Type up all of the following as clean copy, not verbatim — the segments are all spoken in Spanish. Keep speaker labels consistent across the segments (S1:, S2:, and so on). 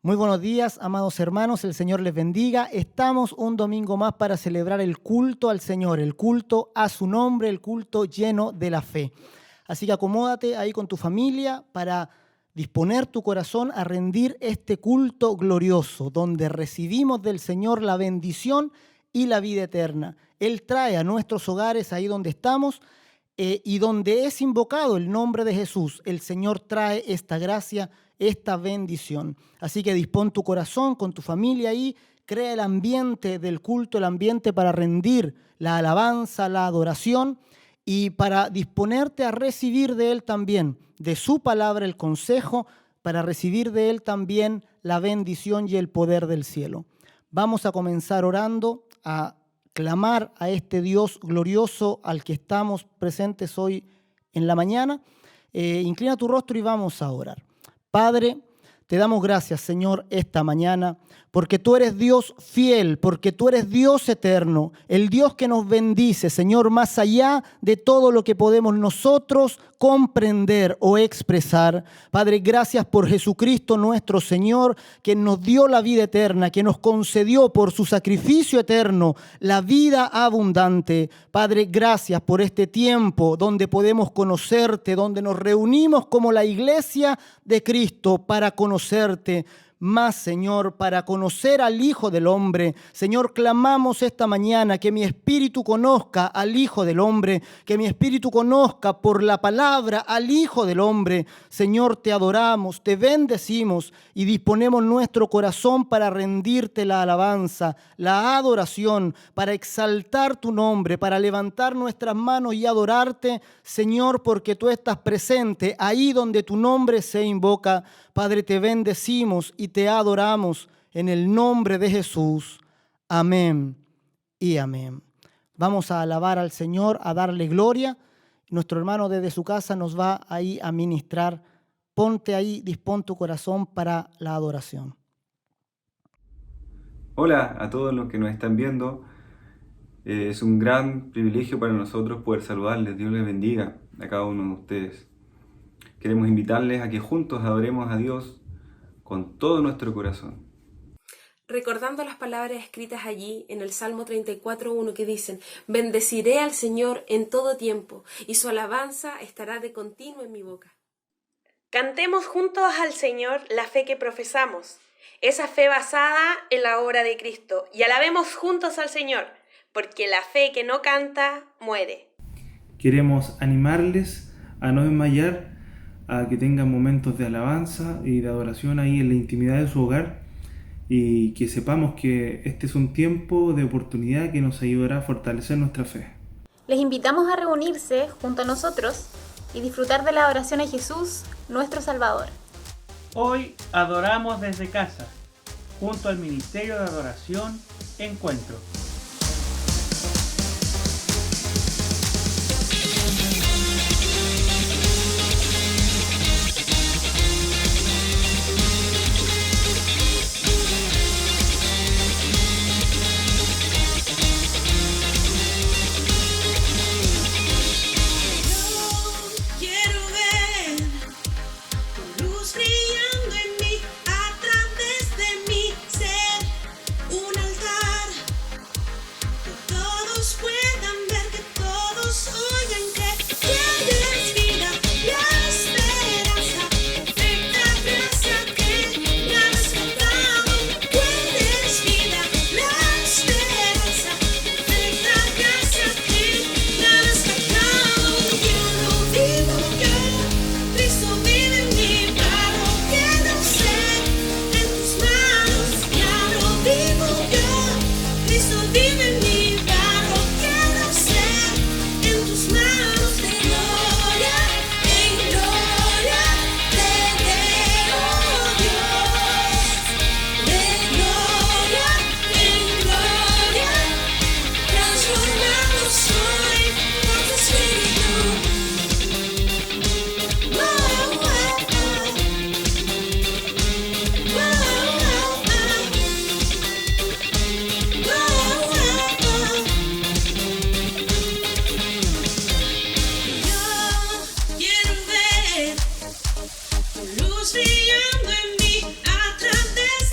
S1: Muy buenos días, amados hermanos, el Señor les bendiga. Estamos un domingo más para celebrar el culto al Señor, el culto a su nombre, el culto lleno de la fe. Así que acomódate ahí con tu familia para disponer tu corazón a rendir este culto glorioso, donde recibimos del Señor la bendición y la vida eterna. Él trae a nuestros hogares ahí donde estamos y donde es invocado el nombre de Jesús, el Señor trae esta gracia, esta bendición. Así que dispón tu corazón con tu familia ahí, crea el ambiente del culto, el ambiente para rendir la alabanza, la adoración y para disponerte a recibir de Él también, de su palabra el consejo, para recibir de Él también la bendición y el poder del cielo. Vamos a comenzar orando, a clamar a este Dios glorioso al que estamos presentes hoy en la mañana. Inclina tu rostro y vamos a orar. Padre, te damos gracias, Señor, esta mañana, porque tú eres Dios fiel, porque tú eres Dios eterno, el Dios que nos bendice, Señor, más allá de todo lo que podemos nosotros comprender o expresar. Padre, gracias por Jesucristo nuestro Señor, que nos dio la vida eterna, que nos concedió por su sacrificio eterno la vida abundante. Padre, gracias por este tiempo donde podemos conocerte, donde nos reunimos como la iglesia de Cristo para conocerte más, Señor, para conocer al Hijo del Hombre. Señor, clamamos esta mañana que mi espíritu conozca al Hijo del Hombre, que mi espíritu conozca por la palabra al Hijo del Hombre. Señor, te adoramos, te bendecimos y disponemos nuestro corazón para rendirte la alabanza, la adoración, para exaltar tu nombre, para levantar nuestras manos y adorarte, Señor, porque tú estás presente ahí donde tu nombre se invoca. Padre, te bendecimos y te adoramos en el nombre de Jesús. Amén y amén. Vamos a alabar al Señor, a darle gloria. Nuestro hermano desde su casa nos va ahí a ministrar. Ponte ahí, dispón tu corazón para la adoración.
S2: Hola a todos los que nos están viendo. Es un gran privilegio para nosotros poder saludarles. Dios les bendiga a cada uno de ustedes. Queremos invitarles a que juntos adoremos a Dios con todo nuestro corazón.
S3: Recordando las palabras escritas allí en el Salmo 34:1 que dicen: bendeciré al Señor en todo tiempo, y su alabanza estará de continuo en mi boca.
S4: Cantemos juntos al Señor la fe que profesamos, esa fe basada en la obra de Cristo, y alabemos juntos al Señor, porque la fe que no canta, muere.
S5: Queremos animarles a no desmayar, a que tengan momentos de alabanza y de adoración ahí en la intimidad de su hogar, y que sepamos que este es un tiempo de oportunidad que nos ayudará a fortalecer nuestra fe.
S6: Les invitamos a reunirse junto a nosotros y disfrutar de la adoración a Jesús, nuestro Salvador.
S7: Hoy adoramos desde casa, junto al Ministerio de Adoración Encuentro.
S8: brillando en mí a través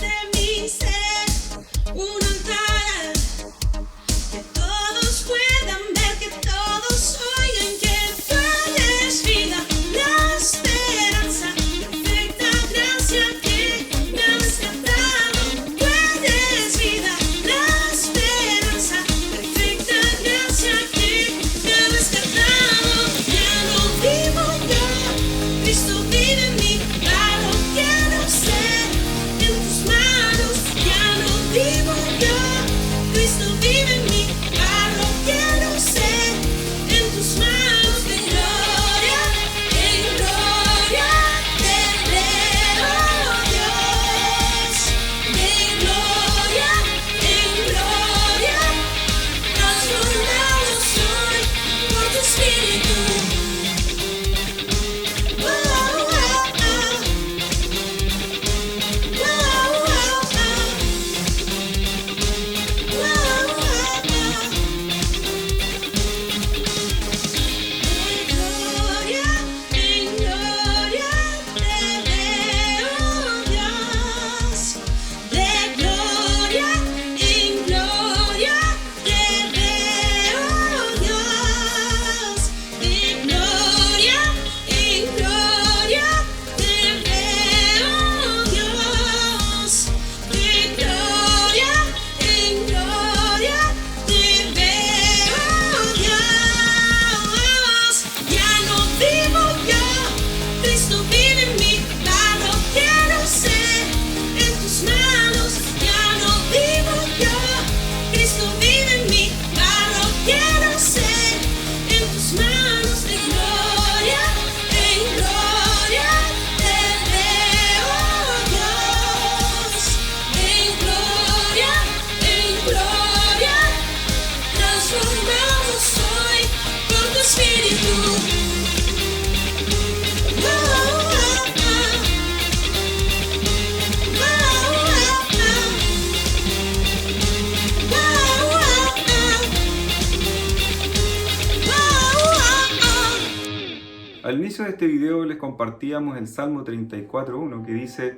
S2: inicio de este video les compartíamos el Salmo 34:1 que dice: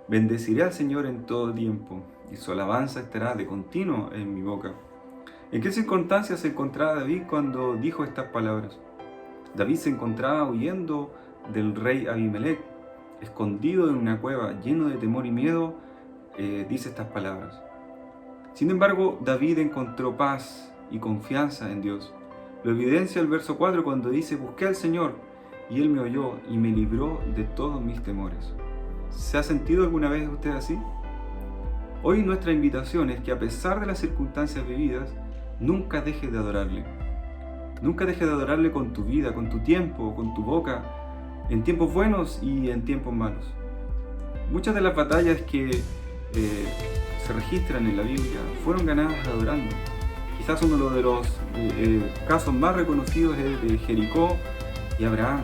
S2: bendeciré al Señor en todo tiempo, y su alabanza estará de continuo en mi boca. ¿En qué circunstancias se encontraba David cuando dijo estas palabras? David se encontraba huyendo del rey Abimelech, escondido en una cueva, lleno de temor y miedo, dice estas palabras. Sin embargo, David encontró paz y confianza en Dios. Lo evidencia el verso 4 cuando dice: busqué al Señor, y Él me oyó y me libró de todos mis temores. ¿Se ha sentido alguna vez usted así? Hoy nuestra invitación es que, a pesar de las circunstancias vividas, nunca dejes de adorarle. Nunca dejes de adorarle con tu vida, con tu tiempo, con tu boca, en tiempos buenos y en tiempos malos. Muchas de las batallas que se registran en la Biblia fueron ganadas adorando. Quizás uno de los casos más reconocidos es el de Jericó y Abraham.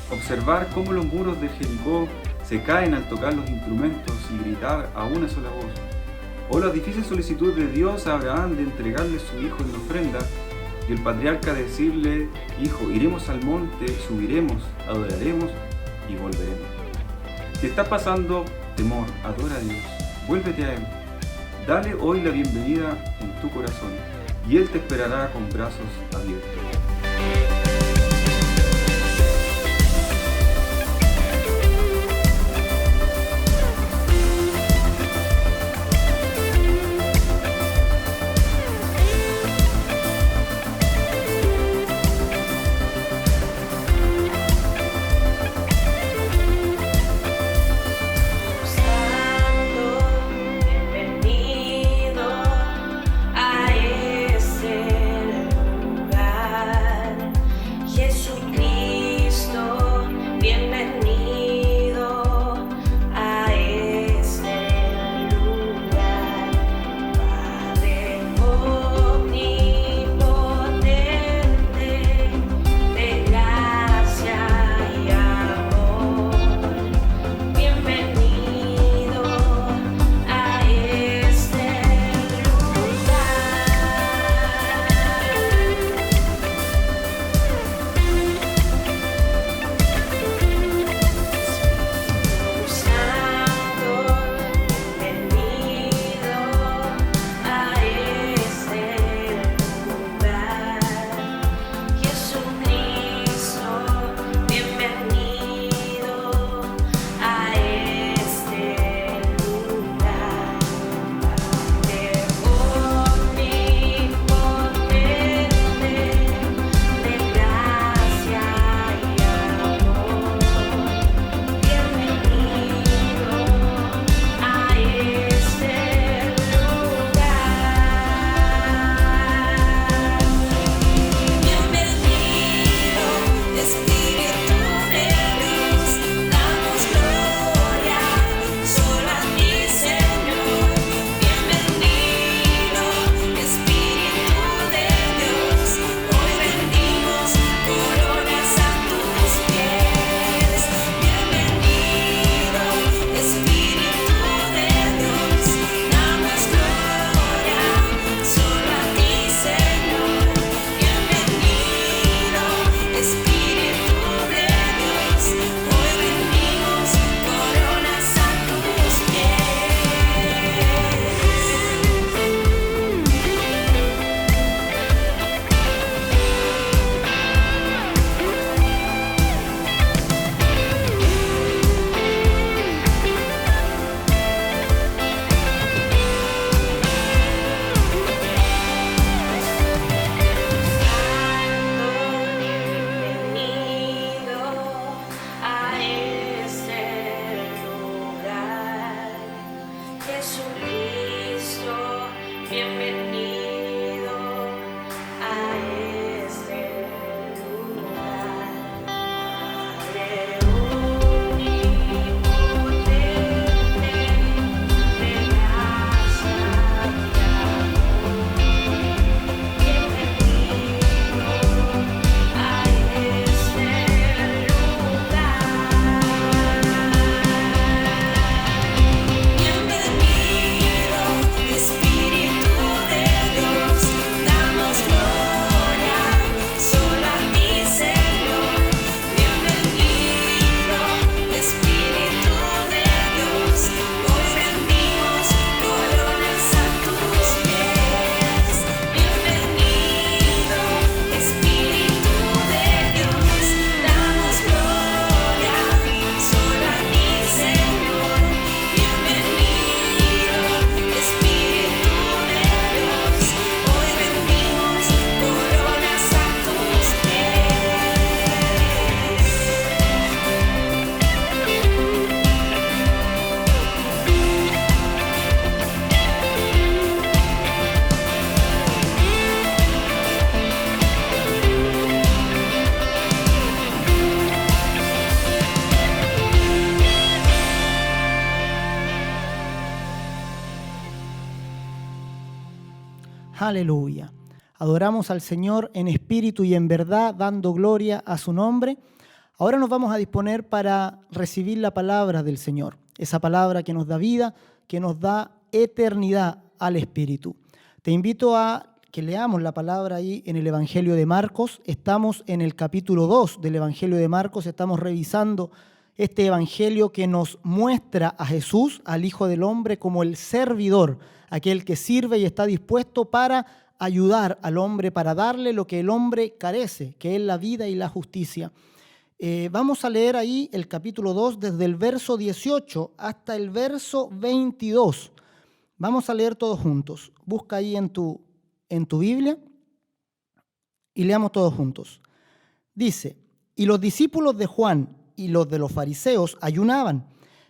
S2: Observar cómo los muros de Jericó se caen al tocar los instrumentos y gritar a una sola voz. O la difícil solicitud de Dios a Abraham de entregarle su hijo en la ofrenda, y el patriarca decirle: hijo, iremos al monte, subiremos, adoraremos y volveremos. Si está pasando temor, adora a Dios, vuélvete a Él. Dale hoy la bienvenida en tu corazón, y Él te esperará con brazos abiertos.
S1: Aleluya. Adoramos al Señor en espíritu y en verdad, dando gloria a su nombre. Ahora nos vamos a disponer para recibir la palabra del Señor, esa palabra que nos da vida, que nos da eternidad al espíritu. Te invito a que leamos la palabra ahí en el Evangelio de Marcos. Estamos en el capítulo 2 del Evangelio de Marcos, estamos revisando este Evangelio que nos muestra a Jesús, al Hijo del Hombre, como el servidor, aquel que sirve y está dispuesto para ayudar al hombre, para darle lo que el hombre carece, que es la vida y la justicia. Vamos a leer ahí el capítulo 2 desde el verso 18 hasta el verso 22. Vamos a leer todos juntos. Busca ahí en tu Biblia y leamos todos juntos. Dice: y los discípulos de Juan y los de los fariseos ayunaban,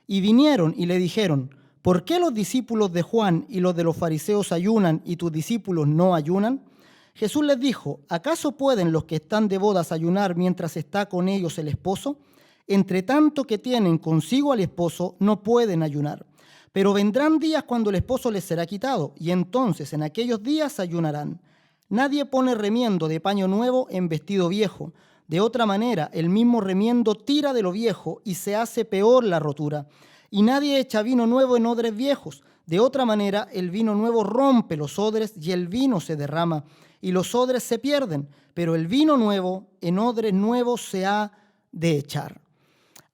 S1: y vinieron y le dijeron: ¿por qué los discípulos de Juan y los de los fariseos ayunan y tus discípulos no ayunan? Jesús les dijo: ¿acaso pueden los que están de bodas ayunar mientras está con ellos el esposo? Entre tanto que tienen consigo al esposo, no pueden ayunar. Pero vendrán días cuando el esposo les será quitado, y entonces en aquellos días ayunarán. Nadie pone remiendo de paño nuevo en vestido viejo. De otra manera, el mismo remiendo tira de lo viejo y se hace peor la rotura. Y nadie echa vino nuevo en odres viejos. De otra manera, el vino nuevo rompe los odres y el vino se derrama, y los odres se pierden, pero el vino nuevo en odres nuevos se ha de echar.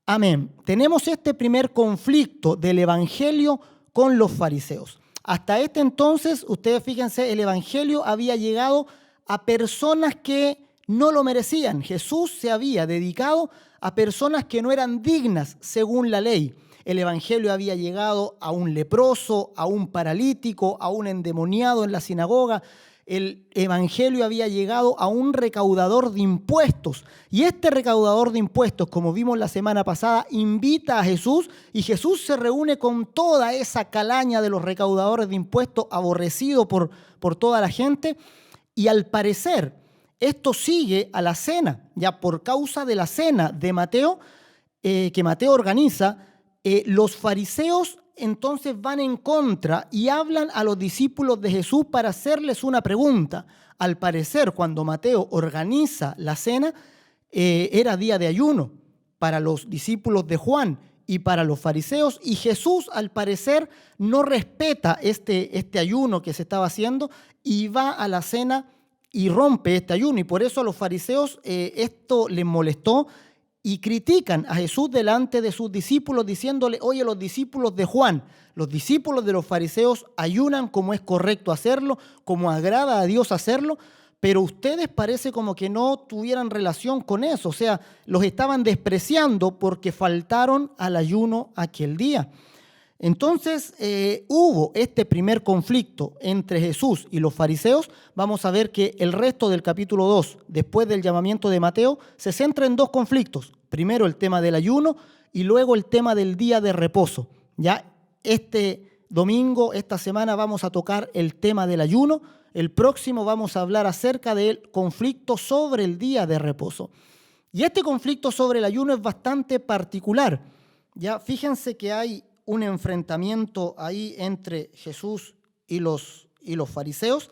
S1: Amén. Tenemos este primer conflicto del Evangelio con los fariseos. Hasta este entonces, ustedes fíjense, el Evangelio había llegado a personas que no lo merecían. Jesús se había dedicado a personas que no eran dignas según la ley. El Evangelio había llegado a un leproso, a un paralítico, a un endemoniado en la sinagoga. El Evangelio había llegado a un recaudador de impuestos. Y este recaudador de impuestos, como vimos la semana pasada, invita a Jesús, y Jesús se reúne con toda esa calaña de los recaudadores de impuestos, aborrecido por toda la gente. Y al parecer, esto sigue a la cena, ya por causa de la cena de Mateo, que Mateo organiza. Los fariseos entonces van en contra y hablan a los discípulos de Jesús para hacerles una pregunta. Al parecer, cuando Mateo organiza la cena, era día de ayuno para los discípulos de Juan y para los fariseos, y Jesús, al parecer, no respeta este ayuno que se estaba haciendo y va a la cena y rompe este ayuno. Y por eso a los fariseos esto les molestó, y critican a Jesús delante de sus discípulos diciéndole: oye, los discípulos de Juan, los discípulos de los fariseos ayunan como es correcto hacerlo, como agrada a Dios hacerlo, pero ustedes parece como que no tuvieran relación con eso. O sea, los estaban despreciando porque faltaron al ayuno aquel día. Entonces hubo este primer conflicto entre Jesús y los fariseos. Vamos a ver que el resto del capítulo 2, después del llamamiento de Mateo, se centra en dos conflictos. Primero el tema del ayuno y luego el tema del día de reposo. Ya este domingo, esta semana, vamos a tocar el tema del ayuno. El próximo vamos a hablar acerca del conflicto sobre el día de reposo. Y este conflicto sobre el ayuno es bastante particular. Ya fíjense que hay un enfrentamiento ahí entre Jesús y los fariseos,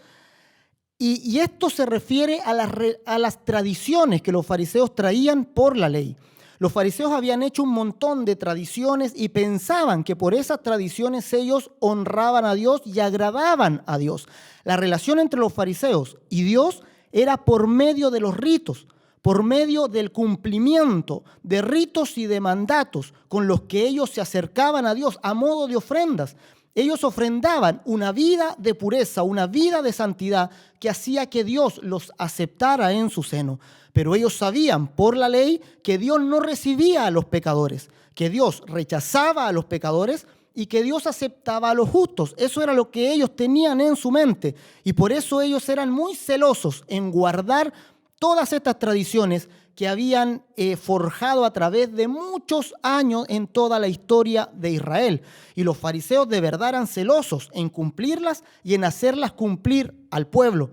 S1: y esto se refiere a las tradiciones que los fariseos traían por la ley. Los fariseos habían hecho un montón de tradiciones y pensaban que por esas tradiciones ellos honraban a Dios y agradaban a Dios. La relación entre los fariseos y Dios era por medio de los ritos, por medio del cumplimiento de ritos y de mandatos con los que ellos se acercaban a Dios a modo de ofrendas. Ellos ofrendaban una vida de pureza, una vida de santidad que hacía que Dios los aceptara en su seno. Pero ellos sabían por la ley que Dios no recibía a los pecadores, que Dios rechazaba a los pecadores y que Dios aceptaba a los justos. Eso era lo que ellos tenían en su mente, y por eso ellos eran muy celosos en guardar todas estas tradiciones que habían forjado a través de muchos años en toda la historia de Israel. Y los fariseos de verdad eran celosos en cumplirlas y en hacerlas cumplir al pueblo.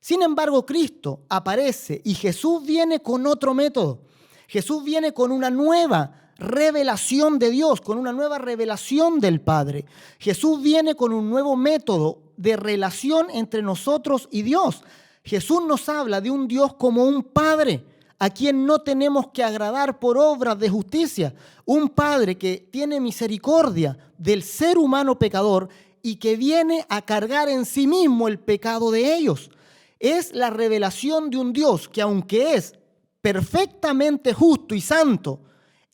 S1: Sin embargo, Cristo aparece y Jesús viene con otro método. Jesús viene con una nueva revelación de Dios, con una nueva revelación del Padre. Jesús viene con un nuevo método de relación entre nosotros y Dios. Jesús nos habla de un Dios como un Padre a quien no tenemos que agradar por obras de justicia. Un Padre que tiene misericordia del ser humano pecador y que viene a cargar en sí mismo el pecado de ellos. Es la revelación de un Dios que, aunque es perfectamente justo y santo,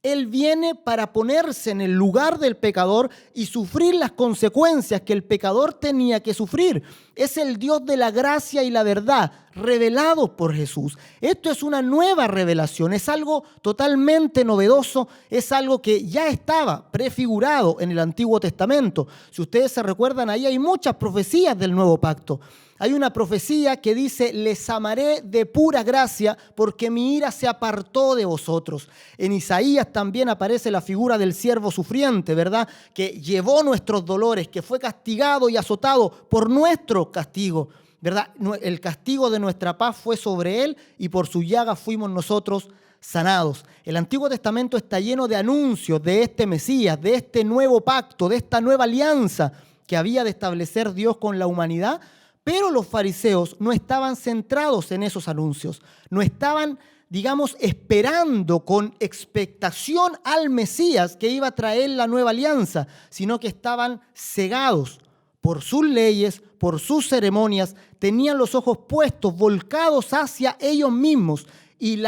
S1: Él viene para ponerse en el lugar del pecador y sufrir las consecuencias que el pecador tenía que sufrir. Es el Dios de la gracia y la verdad, revelado por Jesús. Esto es una nueva revelación, es algo totalmente novedoso, es algo que ya estaba prefigurado en el Antiguo Testamento. Si ustedes se recuerdan, ahí hay muchas profecías del Nuevo Pacto. Hay una profecía que dice: les amaré de pura gracia porque mi ira se apartó de vosotros. En Isaías también aparece la figura del siervo sufriente, ¿verdad? Que llevó nuestros dolores, que fue castigado y azotado por nuestro castigo, ¿verdad? El castigo de nuestra paz fue sobre él y por su llaga fuimos nosotros sanados. El Antiguo Testamento está lleno de anuncios de este Mesías, de este nuevo pacto, de esta nueva alianza que había de establecer Dios con la humanidad. Pero los fariseos no estaban centrados en esos anuncios, no estaban, esperando con expectación al Mesías que iba a traer la nueva alianza, sino que estaban cegados por sus leyes, por sus ceremonias, tenían los ojos puestos, volcados hacia ellos mismos, y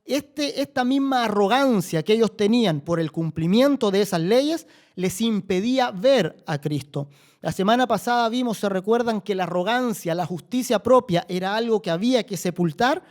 S1: esta misma arrogancia que ellos tenían por el cumplimiento de esas leyes les impedía ver a Cristo. La semana pasada vimos, se recuerdan, que la arrogancia, la justicia propia era algo que había que sepultar,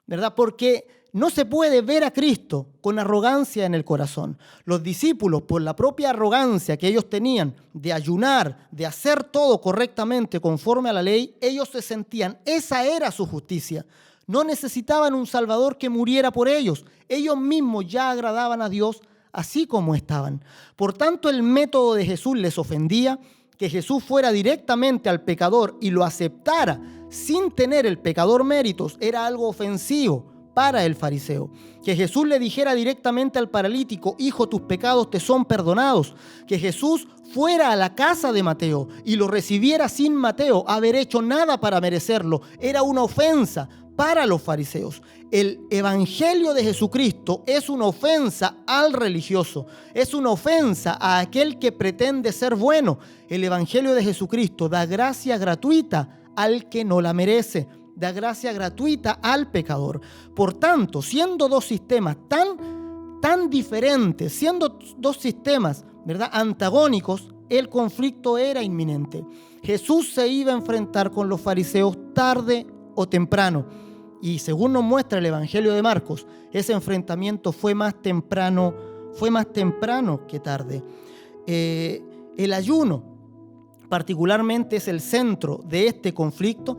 S1: ¿verdad? Porque no se puede ver a Cristo con arrogancia en el corazón. Los discípulos, por la propia arrogancia que ellos tenían de ayunar, de hacer todo correctamente conforme a la ley, ellos se sentían, esa era su justicia. No necesitaban un Salvador que muriera por ellos. Ellos mismos ya agradaban a Dios así como estaban. Por tanto, el método de Jesús les ofendía. Que Jesús fuera directamente al pecador y lo aceptara sin tener el pecador méritos era algo ofensivo para el fariseo. Que Jesús le dijera directamente al paralítico: hijo, tus pecados te son perdonados. Que Jesús fuera a la casa de Mateo y lo recibiera sin Mateo haber hecho nada para merecerlo era una ofensa para los fariseos. El evangelio de Jesucristo es una ofensa al religioso, es una ofensa a aquel que pretende ser bueno. El evangelio de Jesucristo da gracia gratuita al que no la merece, da gracia gratuita al pecador. Por tanto, siendo dos sistemas tan diferentes, siendo dos sistemas, ¿verdad?, antagónicos, el conflicto era inminente. Jesús se iba a enfrentar con los fariseos tarde o temprano. Y según nos muestra el Evangelio de Marcos, ese enfrentamiento fue más temprano que tarde. El ayuno particularmente es el centro de este conflicto,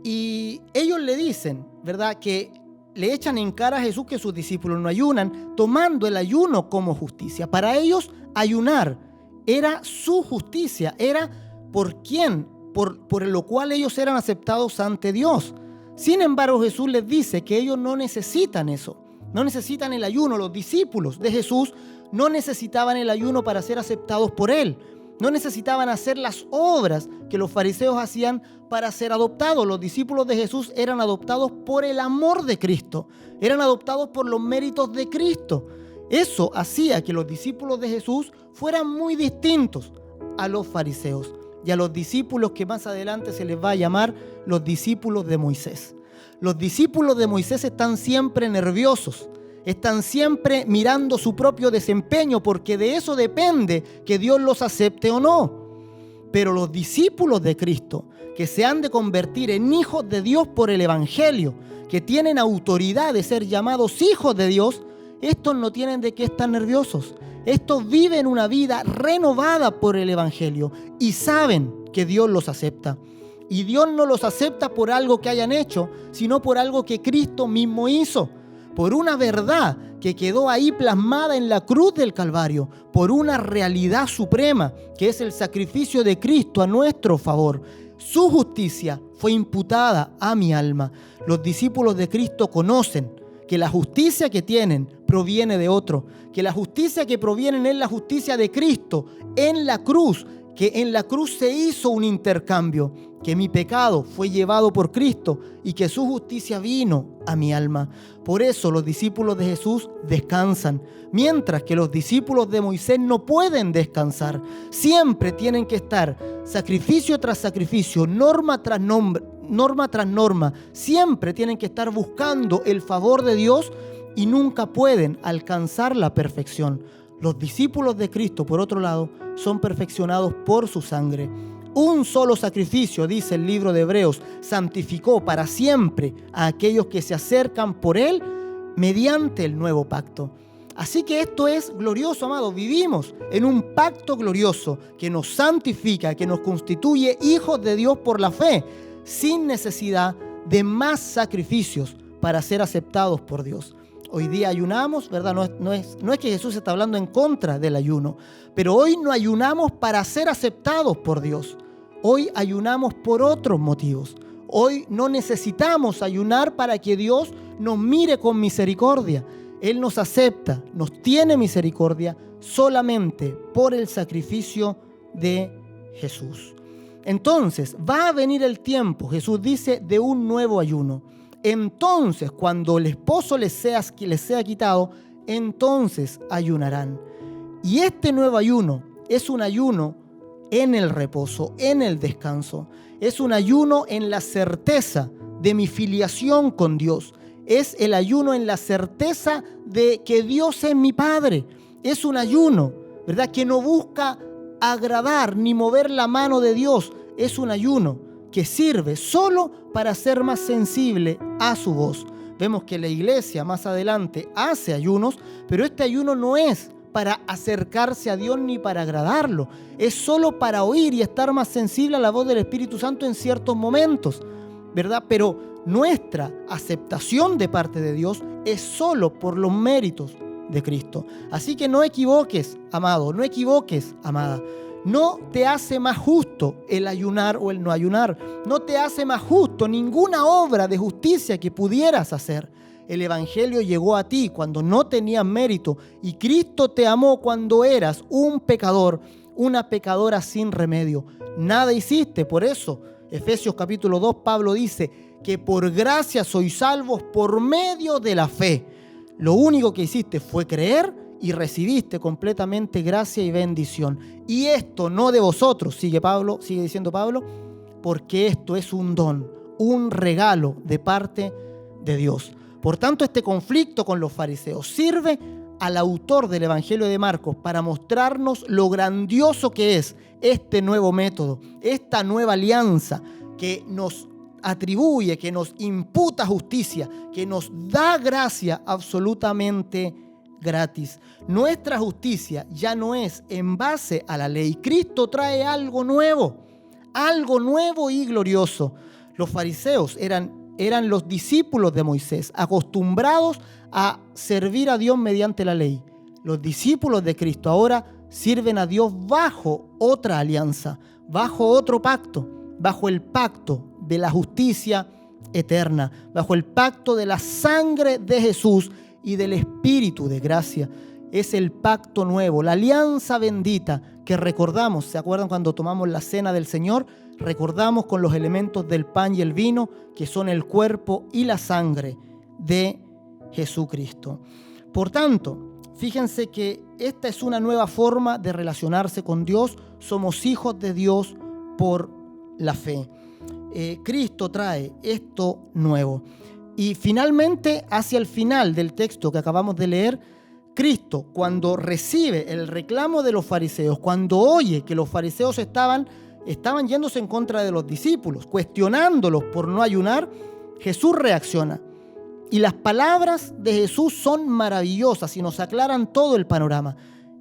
S1: y ellos le dicen, ¿verdad?, que le echan en cara a Jesús que sus discípulos no ayunan, tomando el ayuno como justicia. Para ellos, ayunar era su justicia, era por lo cual ellos eran aceptados ante Dios. Sin embargo, Jesús les dice que ellos no necesitan eso, no necesitan el ayuno. Los discípulos de Jesús no necesitaban el ayuno para ser aceptados por Él, no necesitaban hacer las obras que los fariseos hacían para ser adoptados. Los discípulos de Jesús eran adoptados por el amor de Cristo, eran adoptados por los méritos de Cristo. Eso hacía que los discípulos de Jesús fueran muy distintos a los fariseos y a los discípulos que más adelante se les va a llamar los discípulos de Moisés. Los discípulos de Moisés están siempre nerviosos, están siempre mirando su propio desempeño, porque de eso depende que Dios los acepte o no. Pero los discípulos de Cristo, que se han de convertir en hijos de Dios por el Evangelio, que tienen autoridad de ser llamados hijos de Dios, estos no tienen de qué estar nerviosos. Estos viven una vida renovada por el Evangelio y saben que Dios los acepta. Y Dios no los acepta por algo que hayan hecho, sino por algo que Cristo mismo hizo, por una verdad que quedó ahí plasmada en la cruz del Calvario, por una realidad suprema que es el sacrificio de Cristo a nuestro favor. Su justicia fue imputada a mi alma. Los discípulos de Cristo conocen que la justicia que tienen proviene de otro, que la justicia que proviene es la justicia de Cristo en la cruz, que en la cruz se hizo un intercambio, que mi pecado fue llevado por Cristo y que su justicia vino a mi alma. Por eso los discípulos de Jesús descansan, mientras que los discípulos de Moisés no pueden descansar. Siempre tienen que estar sacrificio tras sacrificio, norma tras norma, siempre tienen que estar buscando el favor de Dios y nunca pueden alcanzar la perfección. Los discípulos de Cristo, por otro lado, son perfeccionados por su sangre. Un solo sacrificio, dice el libro de Hebreos, santificó para siempre a aquellos que se acercan por Él mediante el nuevo pacto. Así que esto es glorioso, amados. Vivimos en un pacto glorioso que nos santifica, que nos constituye hijos de Dios por la fe, sin necesidad de más sacrificios para ser aceptados por Dios. Hoy día ayunamos, ¿verdad? No es que Jesús está hablando en contra del ayuno, pero hoy no ayunamos para ser aceptados por Dios. Hoy ayunamos por otros motivos. Hoy no necesitamos ayunar para que Dios nos mire con misericordia. Él nos acepta, nos tiene misericordia solamente por el sacrificio de Jesús. Entonces, va a venir el tiempo, Jesús dice, de un nuevo ayuno. Entonces, cuando el esposo les sea quitado, entonces ayunarán. Y este nuevo ayuno es un ayuno en el reposo, en el descanso. Es un ayuno en la certeza de mi filiación con Dios. Es el ayuno en la certeza de que Dios es mi Padre. Es un ayuno, ¿verdad?, que no busca agradar ni mover la mano de Dios. Es un ayuno que sirve solo para ser más sensible a su voz. Vemos que la iglesia más adelante hace ayunos, pero este ayuno no es para acercarse a Dios ni para agradarlo. Es solo para oír y estar más sensible a la voz del Espíritu Santo en ciertos momentos, ¿verdad? Pero nuestra aceptación de parte de Dios es solo por los méritos de Cristo. Así que no equivoques, amado, no equivoques, amada. No te hace más justo el ayunar o el no ayunar. No te hace más justo ninguna obra de justicia que pudieras hacer. El Evangelio llegó a ti cuando no tenías mérito y Cristo te amó cuando eras un pecador, una pecadora sin remedio. Nada hiciste, por eso Efesios capítulo 2, Pablo dice que por gracia sois salvos por medio de la fe. Lo único que hiciste fue creer y recibiste completamente gracia y bendición. Y esto no de vosotros, sigue diciendo Pablo, porque esto es un don, un regalo de parte de Dios. Por tanto, este conflicto con los fariseos sirve al autor del Evangelio de Marcos para mostrarnos lo grandioso que es este nuevo método, esta nueva alianza que nos atribuye, que nos imputa justicia, que nos da gracia absolutamente gratis. Nuestra justicia ya no es en base a la ley. Cristo trae algo nuevo y glorioso. Los fariseos eran los discípulos de Moisés, acostumbrados a servir a Dios mediante la ley. Los discípulos de Cristo ahora sirven a Dios bajo otra alianza, bajo otro pacto, bajo el pacto de la justicia eterna, bajo el pacto de la sangre de Jesús y del Espíritu de gracia. Es el pacto nuevo, la alianza bendita que recordamos. ¿Se acuerdan cuando tomamos la cena del Señor? Recordamos con los elementos del pan y el vino, que son el cuerpo y la sangre de Jesucristo. Por tanto, fíjense que esta es una nueva forma de relacionarse con Dios. Somos hijos de Dios por la fe. Cristo trae esto nuevo. Y finalmente, hacia el final del texto que acabamos de leer, Cristo, cuando recibe el reclamo de los fariseos, cuando oye que los fariseos estaban yéndose en contra de los discípulos, cuestionándolos por no ayunar, Jesús reacciona. Y las palabras de Jesús son maravillosas y nos aclaran todo el panorama.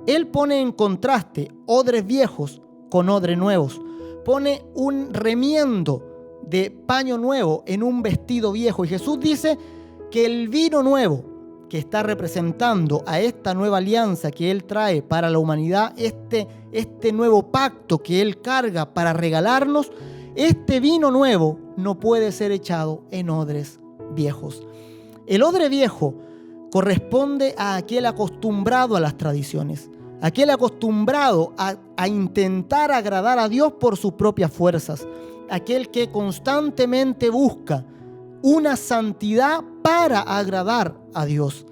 S1: Él pone en contraste odres viejos con odres nuevos. Pone un remiendo de paño nuevo en un vestido viejo. Y Jesús dice que el vino nuevo, que está representando a esta nueva alianza que Él trae para la humanidad, este nuevo pacto que Él carga para regalarnos, este vino nuevo no puede ser echado en odres viejos. El odre viejo corresponde a aquel acostumbrado a las tradiciones, aquel acostumbrado a intentar agradar a Dios por sus propias fuerzas, aquel que constantemente busca una santidad para agradar a Dios.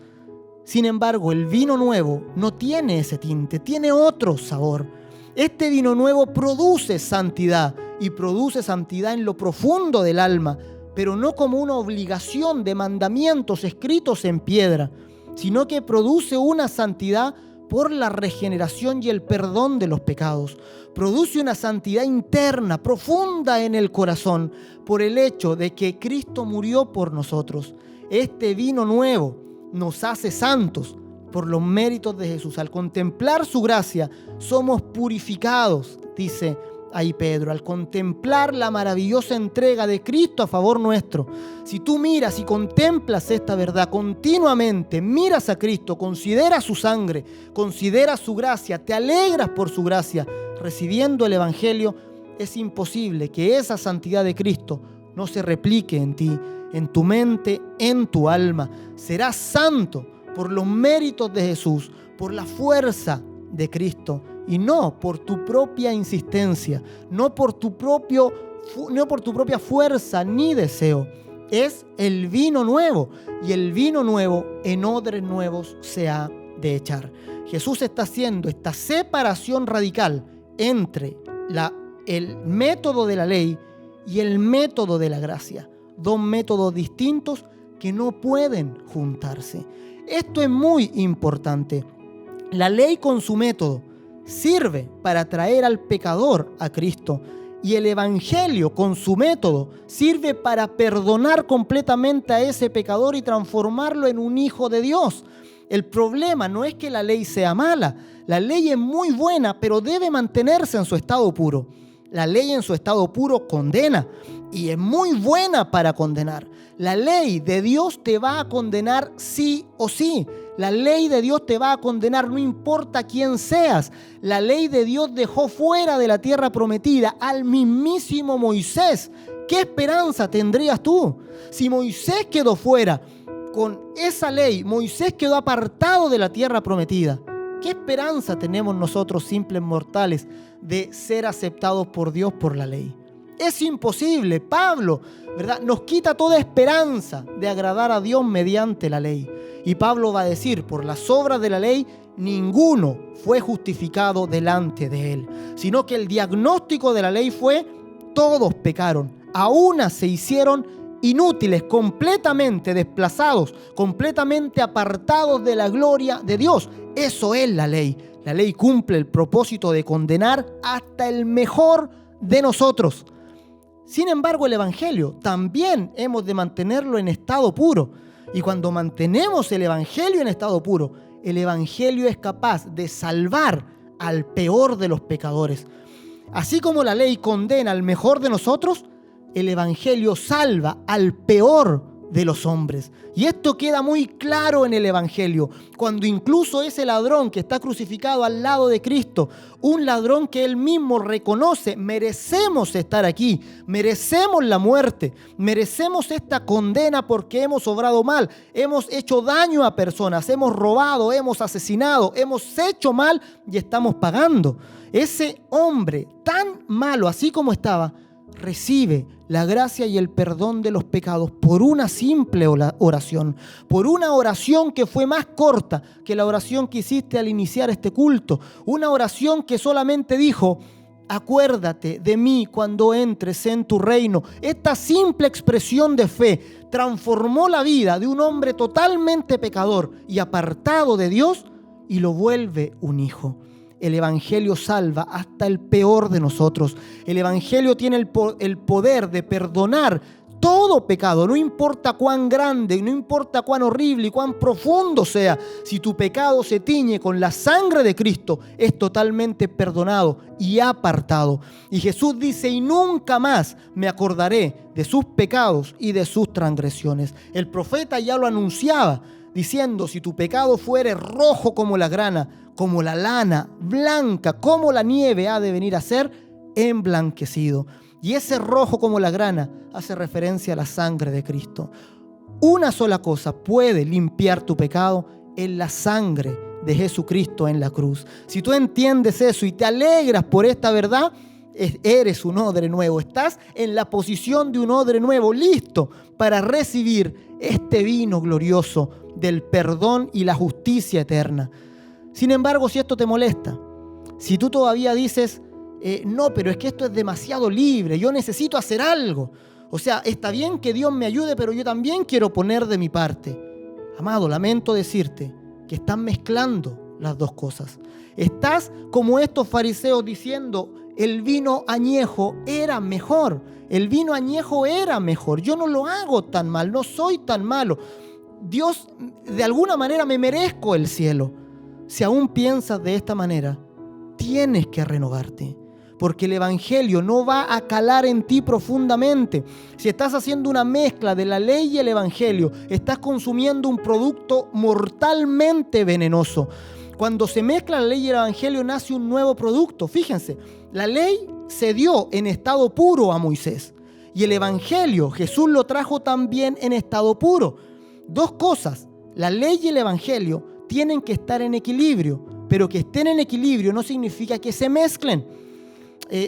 S1: Sin embargo, el vino nuevo no tiene ese tinte, tiene otro sabor. Este vino nuevo produce santidad y produce santidad en lo profundo del alma, pero no como una obligación de mandamientos escritos en piedra, sino que produce una santidad por la regeneración y el perdón de los pecados. Produce una santidad interna, profunda en el corazón, por el hecho de que Cristo murió por nosotros. Este vino nuevo nos hace santos por los méritos de Jesús. Al contemplar su gracia, somos purificados, dice ahí Pedro, al contemplar la maravillosa entrega de Cristo a favor nuestro. Si tú miras y contemplas esta verdad continuamente, miras a Cristo, consideras su sangre, consideras su gracia, te alegras por su gracia, recibiendo el Evangelio, es imposible que esa santidad de Cristo no se replique en ti, en tu mente, en tu alma. Serás santo por los méritos de Jesús, por la fuerza de Cristo, y no por tu propia insistencia, no por tu propia fuerza ni deseo. Es el vino nuevo, y el vino nuevo en odres nuevos se ha de echar. Jesús está haciendo esta separación radical entre el método de la ley y el método de la gracia. Dos métodos distintos que no pueden juntarse. Esto es muy importante. La ley con su método sirve para traer al pecador a Cristo, y el Evangelio con su método sirve para perdonar completamente a ese pecador y transformarlo en un hijo de Dios. El problema no es que la ley sea mala. La ley es muy buena, pero debe mantenerse en su estado puro. La ley en su estado puro condena, y es muy buena para condenar. La ley de Dios te va a condenar sí o sí. La ley de Dios te va a condenar no importa quién seas. La ley de Dios dejó fuera de la tierra prometida al mismísimo Moisés. ¿Qué esperanza tendrías tú? Si Moisés quedó fuera con esa ley, Moisés quedó apartado de la tierra prometida. ¿Qué esperanza tenemos nosotros, simples mortales, de ser aceptados por Dios por la ley? Es imposible. Pablo, ¿verdad?, nos quita toda esperanza de agradar a Dios mediante la ley. Y Pablo va a decir, por las obras de la ley, ninguno fue justificado delante de él, sino que el diagnóstico de la ley fue: todos pecaron, a una se hicieron inútiles, completamente desplazados, completamente apartados de la gloria de Dios. Eso es la ley. La ley cumple el propósito de condenar hasta el mejor de nosotros. Sin embargo, el Evangelio también hemos de mantenerlo en estado puro. Y cuando mantenemos el Evangelio en estado puro, el Evangelio es capaz de salvar al peor de los pecadores. Así como la ley condena al mejor de nosotros, el Evangelio salva al peor de los hombres. Y esto queda muy claro en el Evangelio, cuando incluso ese ladrón que está crucificado al lado de Cristo, un ladrón que él mismo reconoce: merecemos estar aquí, merecemos la muerte, merecemos esta condena porque hemos obrado mal, hemos hecho daño a personas, hemos robado, hemos asesinado, hemos hecho mal y estamos pagando. Ese hombre tan malo, así como estaba, recibe la gracia y el perdón de los pecados por una simple oración, por una oración que fue más corta que la oración que hiciste al iniciar este culto, una oración que solamente dijo: acuérdate de mí cuando entres en tu reino. Esta simple expresión de fe transformó la vida de un hombre totalmente pecador y apartado de Dios y lo vuelve un hijo. El Evangelio salva hasta el peor de nosotros. El Evangelio tiene el poder de perdonar todo pecado, no importa cuán grande, no importa cuán horrible y cuán profundo sea. Si tu pecado se tiñe con la sangre de Cristo, es totalmente perdonado y apartado. Y Jesús dice: y nunca más me acordaré de sus pecados y de sus transgresiones. El profeta ya lo anunciaba, diciendo: si tu pecado fuere rojo como la grana, como la lana, blanca como la nieve, ha de venir a ser emblanquecido. Y ese rojo como la grana hace referencia a la sangre de Cristo. una sola cosa puede limpiar tu pecado: es la sangre de Jesucristo en la cruz. Si tú entiendes eso y te alegras por esta verdad, eres un odre nuevo. Estás en la posición de un odre nuevo, listo para recibir este vino glorioso del perdón y la justicia eterna. Sin embargo, si esto te molesta, si tú todavía dices, no, pero es que esto es demasiado libre, yo necesito hacer algo. O sea, está bien que Dios me ayude, pero yo también quiero poner de mi parte. Amado, lamento decirte que estás mezclando las dos cosas. Estás como estos fariseos diciendo, el vino añejo era mejor. El vino añejo era mejor. Yo no lo hago tan mal, no soy tan malo. Dios, de alguna manera me merezco el cielo. Si aún piensas de esta manera, tienes que renovarte, porque el evangelio no va a calar en ti profundamente. Si estás haciendo una mezcla de la ley y el evangelio, estás consumiendo un producto mortalmente venenoso. Cuando se mezcla la ley y el evangelio, nace un nuevo producto. Fíjense, la ley se dio en estado puro a Moisés, y el evangelio Jesús lo trajo también en estado puro. Dos cosas, la ley y el evangelio tienen que estar en equilibrio, pero que estén en equilibrio no significa que se mezclen.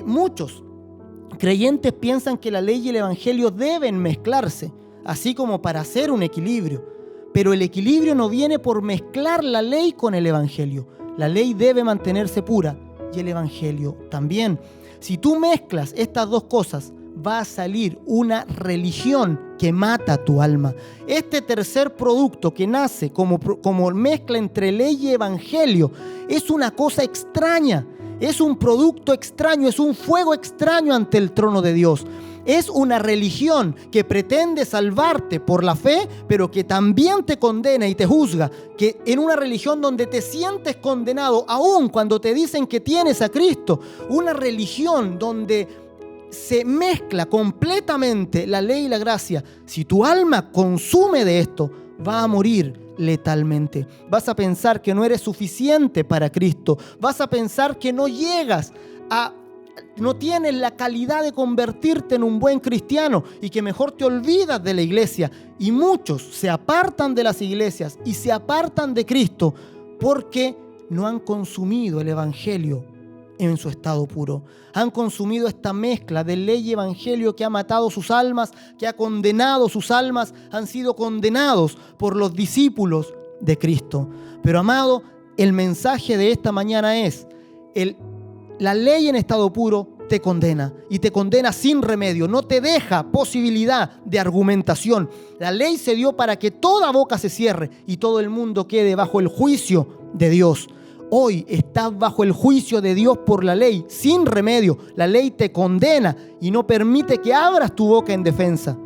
S1: Muchos creyentes piensan que la ley y el evangelio deben mezclarse, así como para hacer un equilibrio. Pero el equilibrio no viene por mezclar la ley con el evangelio. La ley debe mantenerse pura y el evangelio también. Si tú mezclas estas dos cosas, va a salir una religión que mata tu alma. Este tercer producto que nace como mezcla entre ley y evangelio es una cosa extraña. Es un producto extraño, es un fuego extraño ante el trono de Dios. Es una religión que pretende salvarte por la fe, pero que también te condena y te juzga. Que en una religión donde te sientes condenado, aun cuando te dicen que tienes a Cristo. Una religión donde se mezcla completamente la ley y la gracia. Si tu alma consume de esto, va a morir letalmente. Vas a pensar que no eres suficiente para Cristo. Vas a pensar que no llegas no tienes la calidad de convertirte en un buen cristiano y que mejor te olvidas de la iglesia. Y muchos se apartan de las iglesias y se apartan de Cristo porque no han consumido el evangelio en su estado puro. Han consumido esta mezcla de ley y evangelio que ha matado sus almas, que ha condenado sus almas, han sido condenados por los discípulos de Cristo. Pero amado, el mensaje de esta mañana es, la ley en estado puro te condena y te condena sin remedio, no te deja posibilidad de argumentación. La ley se dio para que toda boca se cierre y todo el mundo quede bajo el juicio de Dios. Hoy estás bajo el juicio de Dios por la ley, sin remedio. La ley te condena y no permite que abras tu boca en defensa.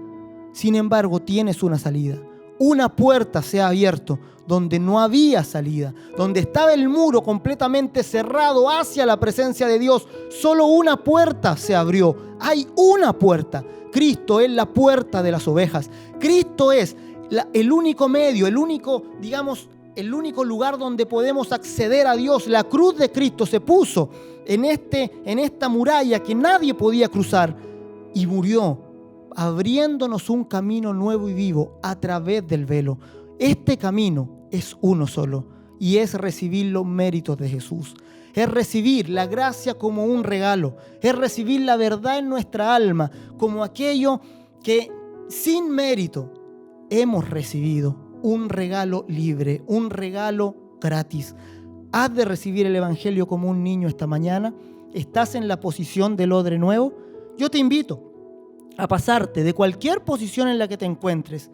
S1: Sin embargo, tienes una salida. Una puerta se ha abierto donde no había salida, donde estaba el muro completamente cerrado hacia la presencia de Dios. Solo una puerta se abrió. Hay una puerta. Cristo es la puerta de las ovejas. Cristo es el único medio, el único lugar donde podemos acceder a Dios. La cruz de Cristo se puso en esta muralla que nadie podía cruzar y murió, abriéndonos un camino nuevo y vivo a través del velo. Este camino es uno solo y es recibir los méritos de Jesús. Es recibir la gracia como un regalo. Es recibir la verdad en nuestra alma como aquello que sin mérito hemos recibido. Un regalo libre, un regalo gratis. ¿Has de recibir el evangelio como un niño esta mañana? ¿Estás en la posición del odre nuevo? Yo te invito a pasarte de cualquier posición en la que te encuentres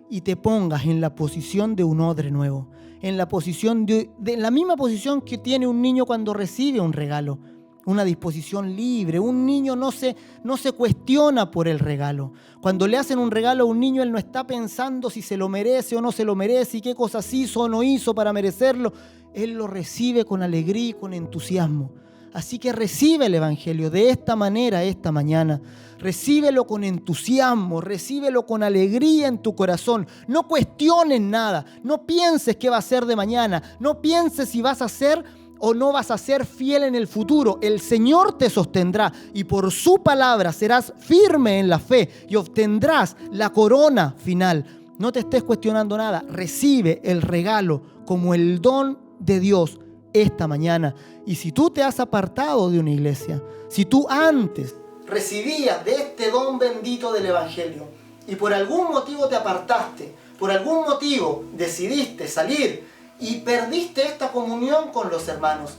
S1: y te pongas en la posición de un odre nuevo, en la posición de la misma posición que tiene un niño cuando recibe un regalo, una disposición libre. Un niño no se cuestiona por el regalo. Cuando le hacen un regalo a un niño, él no está pensando si se lo merece o no se lo merece y qué cosas hizo o no hizo para merecerlo. Él lo recibe con alegría y con entusiasmo. Así que recibe el evangelio de esta manera esta mañana. Recíbelo con entusiasmo, recíbelo con alegría en tu corazón. No cuestiones nada, no pienses qué va a ser de mañana, no pienses si vas a ser o no vas a ser fiel en el futuro. El Señor te sostendrá y por su palabra serás firme en la fe y obtendrás la corona final. No te estés cuestionando nada. Recibe el regalo como el don de Dios esta mañana. Y si tú te has apartado de una iglesia, si tú antes recibías de este don bendito del Evangelio y por algún motivo te apartaste, por algún motivo decidiste salir y perdiste esta comunión con los hermanos,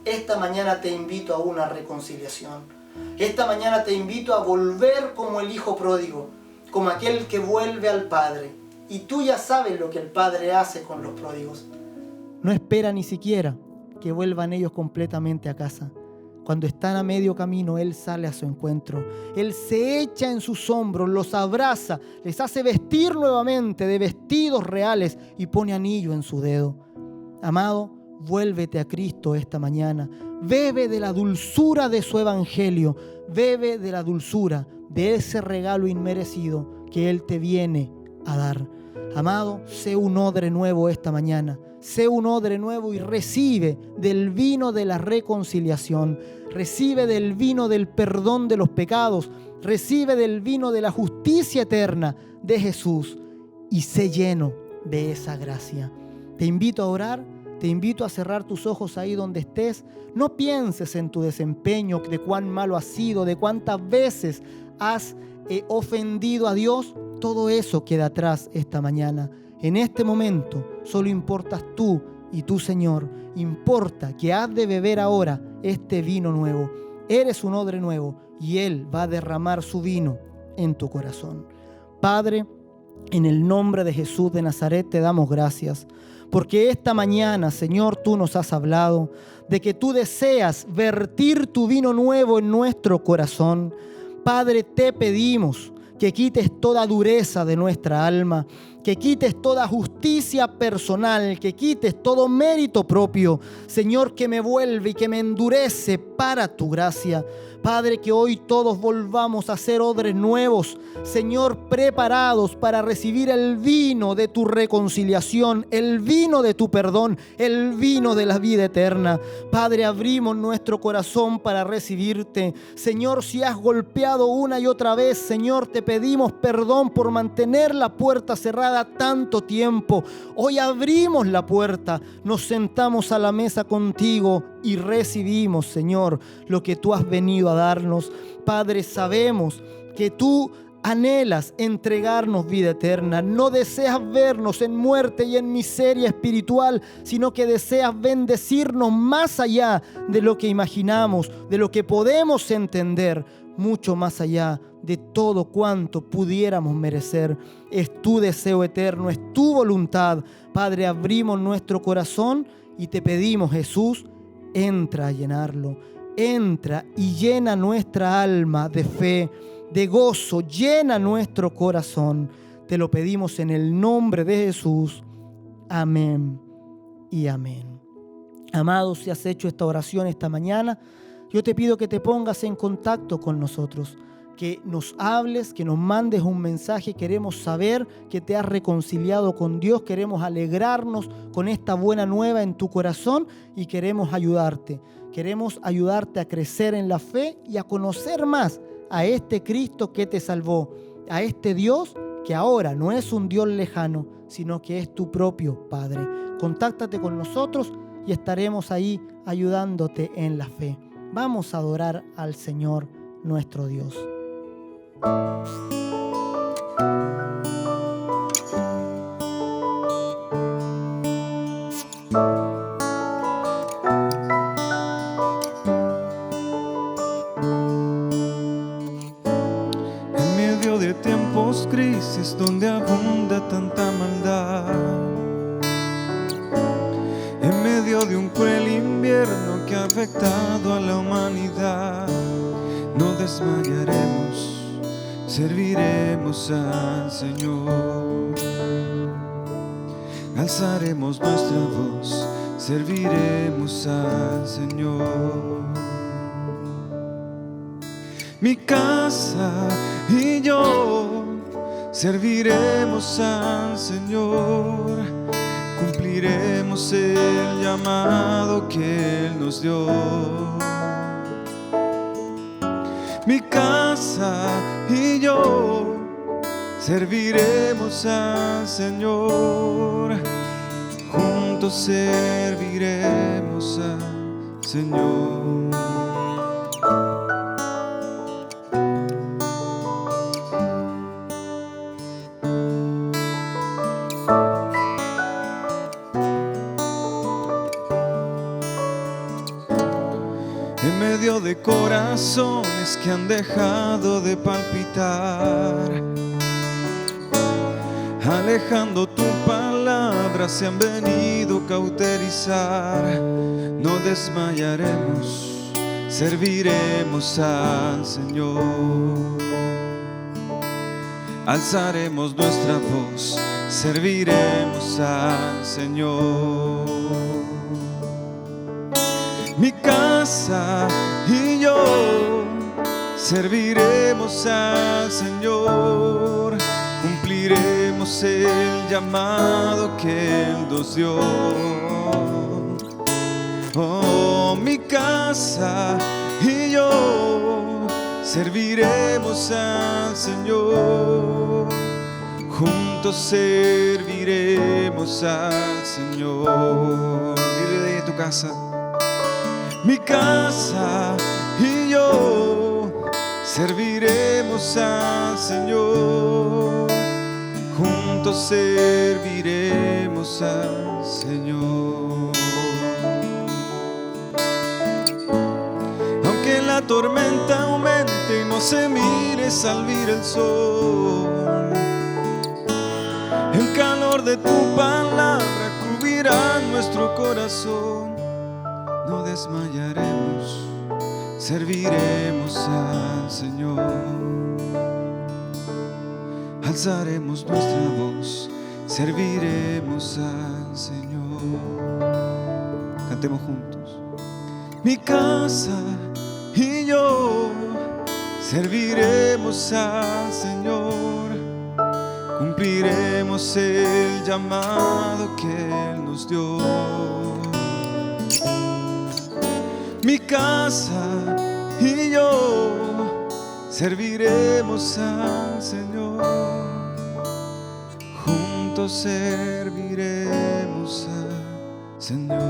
S1: esta mañana te invito a una reconciliación. Esta mañana te invito a volver como el hijo pródigo, como aquel que vuelve al Padre. Y tú ya sabes lo que el Padre hace con los pródigos. No espera ni siquiera que vuelvan ellos completamente a casa. Cuando están a medio camino, Él sale a su encuentro. Él se echa en sus hombros, los abraza, les hace vestir nuevamente de vestidos reales y pone anillo en su dedo. Amado, vuélvete a Cristo esta mañana. Bebe de la dulzura de su evangelio. Bebe de la dulzura de ese regalo inmerecido que Él te viene a dar. Amado, sé un odre nuevo esta mañana. Sé un odre nuevo y recibe del vino de la reconciliación. Recibe del vino del perdón de los pecados. Recibe del vino de la justicia eterna de Jesús. Y sé lleno de esa gracia. Te invito a orar. Te invito a cerrar tus ojos ahí donde estés. No pienses en tu desempeño, de cuán malo has sido, de cuántas veces has ofendido a Dios. Todo eso queda atrás esta mañana. En este momento solo importas tú y tu Señor. Importa que has de beber ahora este vino nuevo. Eres un odre nuevo y Él va a derramar su vino en tu corazón. Padre, en el nombre de Jesús de Nazaret te damos gracias. Porque esta mañana, Señor, tú nos has hablado de que tú deseas vertir tu vino nuevo en nuestro corazón. Padre, te pedimos que quites toda dureza de nuestra alma, que quites toda justicia personal, que quites todo mérito propio, Señor, que me vuelve y que me endurece para tu gracia. Padre, que hoy todos volvamos a ser odres nuevos, Señor, preparados para recibir el vino de tu reconciliación, el vino de tu perdón, el vino de la vida eterna. Padre, abrimos nuestro corazón para recibirte. Señor, si has golpeado una y otra vez, Señor, te pedimos perdón por mantener la puerta cerrada tanto tiempo. Hoy abrimos la puerta, nos sentamos a la mesa contigo y recibimos, Señor, lo que tú has venido a darnos. Padre, sabemos que tú anhelas entregarnos vida eterna. No deseas vernos en muerte y en miseria espiritual, sino que deseas bendecirnos más allá de lo que imaginamos, de lo que podemos entender, mucho más allá de todo cuanto pudiéramos merecer. Es tu deseo eterno, es tu voluntad. Padre, abrimos nuestro corazón y te pedimos, Jesús, entra a llenarlo. Entra y llena nuestra alma de fe, de gozo, llena nuestro corazón. Te lo pedimos en el nombre de Jesús. Amén y amén. Amado, si has hecho esta oración esta mañana, yo te pido que te pongas en contacto con nosotros, que nos hables, que nos mandes un mensaje. Queremos saber que te has reconciliado con Dios, queremos alegrarnos con esta buena nueva en tu corazón y queremos ayudarte. Queremos ayudarte a crecer en la fe y a conocer más a este Cristo que te salvó, a este Dios que ahora no es un Dios lejano, sino que es tu propio Padre. Contáctate con nosotros y estaremos ahí ayudándote en la fe. Vamos a adorar al Señor nuestro Dios.
S8: En medio de tiempos crisis donde abunda tanta maldad, en medio de un cruel invierno que ha afectado a la humanidad, no desmayaremos, serviremos al Señor. Alzaremos nuestra voz, serviremos al Señor. Mi casa y yo serviremos al Señor, cumpliremos el llamado que Él nos dio. Mi casa y yo serviremos al Señor. Juntos serviremos al Señor. En medio de corazones que han dejado de palpitar, alejando tu palabra se han venido a cauterizar. No desmayaremos, serviremos al Señor. Alzaremos nuestra voz, serviremos al Señor. Mi casa y yo serviremos al Señor. Cumpliremos el llamado que Él nos dio. Oh, mi casa y yo serviremos al Señor. Juntos serviremos al Señor. Dile de tu casa. Mi casa y yo serviremos al Señor. Juntos serviremos al Señor. Aunque la tormenta aumente y no se mire salir el sol, el calor de tu palabra cubrirá nuestro corazón. No desmayaremos, serviremos al Señor. Alzaremos nuestra voz, serviremos al Señor. Cantemos juntos. Mi casa y yo serviremos al Señor. Cumpliremos el llamado que Él nos dio. Mi casa y yo serviremos al Señor. Juntos serviremos al Señor.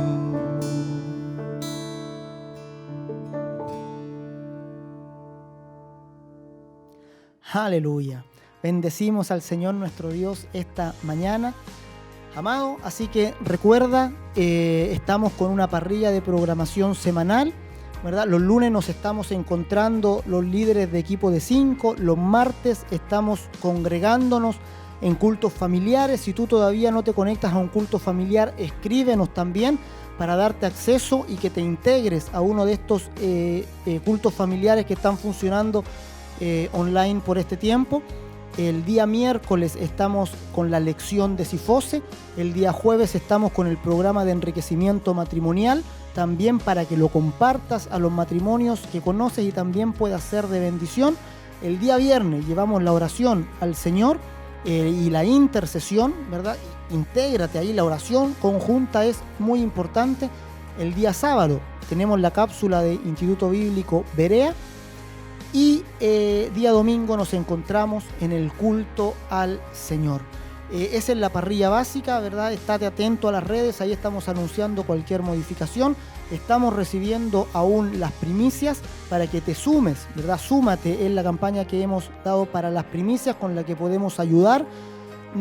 S1: Aleluya. Bendecimos al Señor nuestro Dios esta mañana, amado. Así que recuerda, estamos con una parrilla de programación semanal, ¿verdad? Los lunes nos estamos encontrando los líderes de equipo de 5. Los martes estamos congregándonos en cultos familiares. Si tú todavía no te conectas a un culto familiar, escríbenos también para darte acceso y que te integres a uno de estos cultos familiares que están funcionando online por este tiempo. El día miércoles estamos con la lección de Sifose. El día jueves estamos con el programa de enriquecimiento matrimonial, también para que lo compartas a los matrimonios que conoces y también pueda ser de bendición. El día viernes llevamos la oración al Señor y la intercesión, ¿verdad? Intégrate ahí, la oración conjunta es muy importante. El día sábado tenemos la cápsula de Instituto Bíblico Berea. Y día domingo nos encontramos en el culto al Señor. Esa es la parrilla básica, ¿verdad? Estate atento a las redes, ahí estamos anunciando cualquier modificación. Estamos recibiendo aún las primicias para que te sumes, ¿verdad? Súmate en la campaña que hemos dado para las primicias, con la que podemos ayudar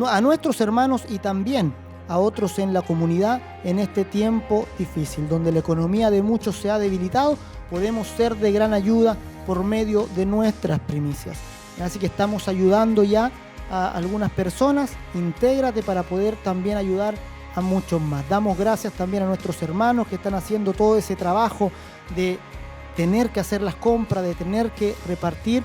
S1: a nuestros hermanos y también a otros en la comunidad en este tiempo difícil, donde la economía de muchos se ha debilitado. Podemos ser de gran ayuda por medio de nuestras primicias. Así que estamos ayudando ya a algunas personas. Intégrate para poder también ayudar a muchos más. Damos gracias también a nuestros hermanos que están haciendo todo ese trabajo de tener que hacer las compras, de tener que repartir.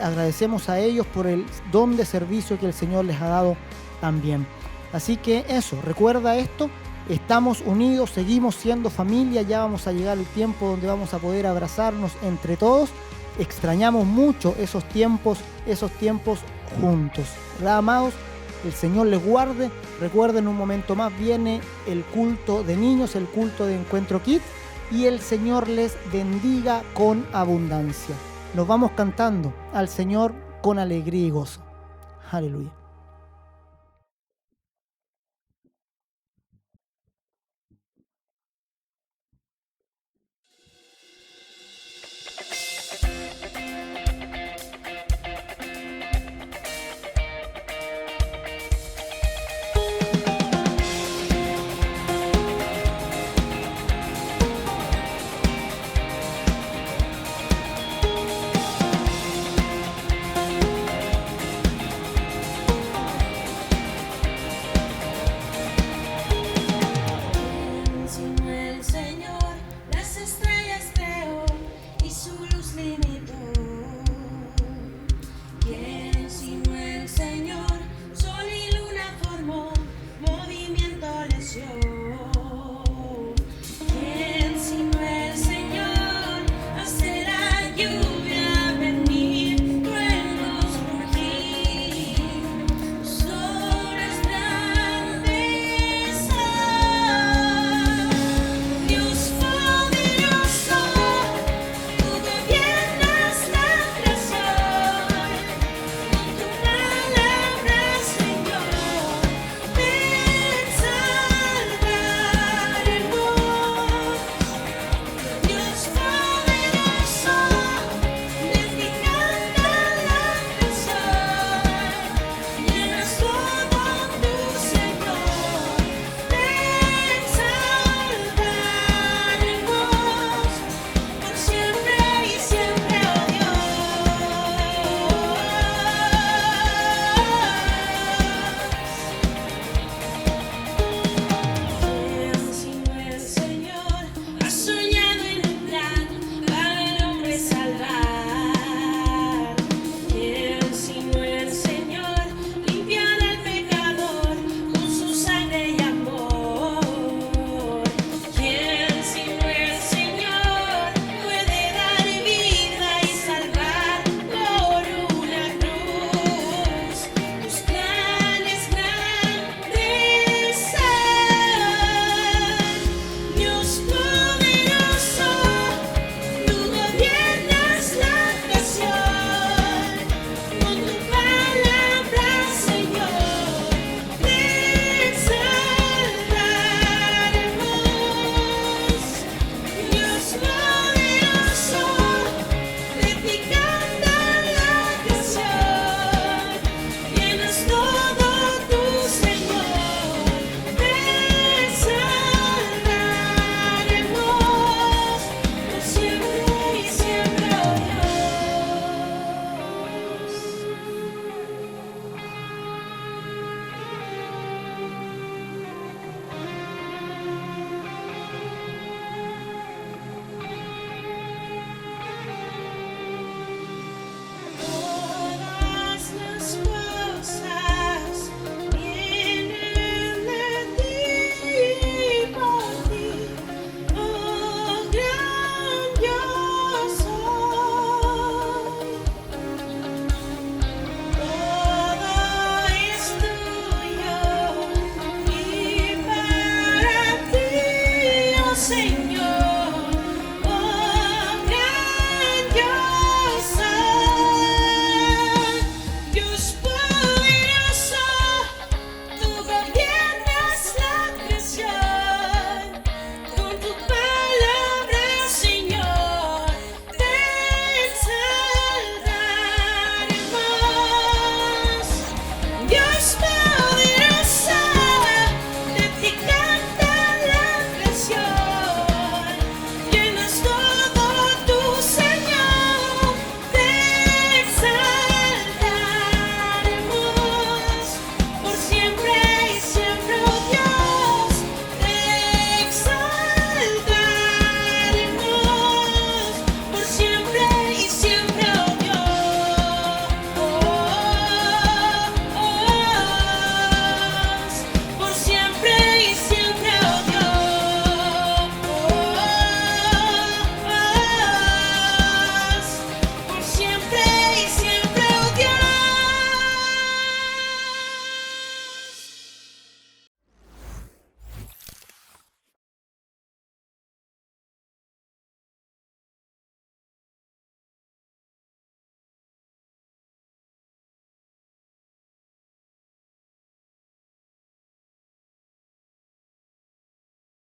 S1: Agradecemos a ellos por el don de servicio que el Señor les ha dado también. Así que eso, recuerda esto. Estamos unidos, seguimos siendo familia, ya vamos a llegar el tiempo donde vamos a poder abrazarnos entre todos. Extrañamos mucho esos tiempos juntos, ¿verdad, amados? El Señor les guarde. Recuerden, un momento más viene el culto de niños, el culto de Encuentro Kids, y el Señor les bendiga con abundancia. Nos vamos cantando al Señor con alegría y gozo. Aleluya.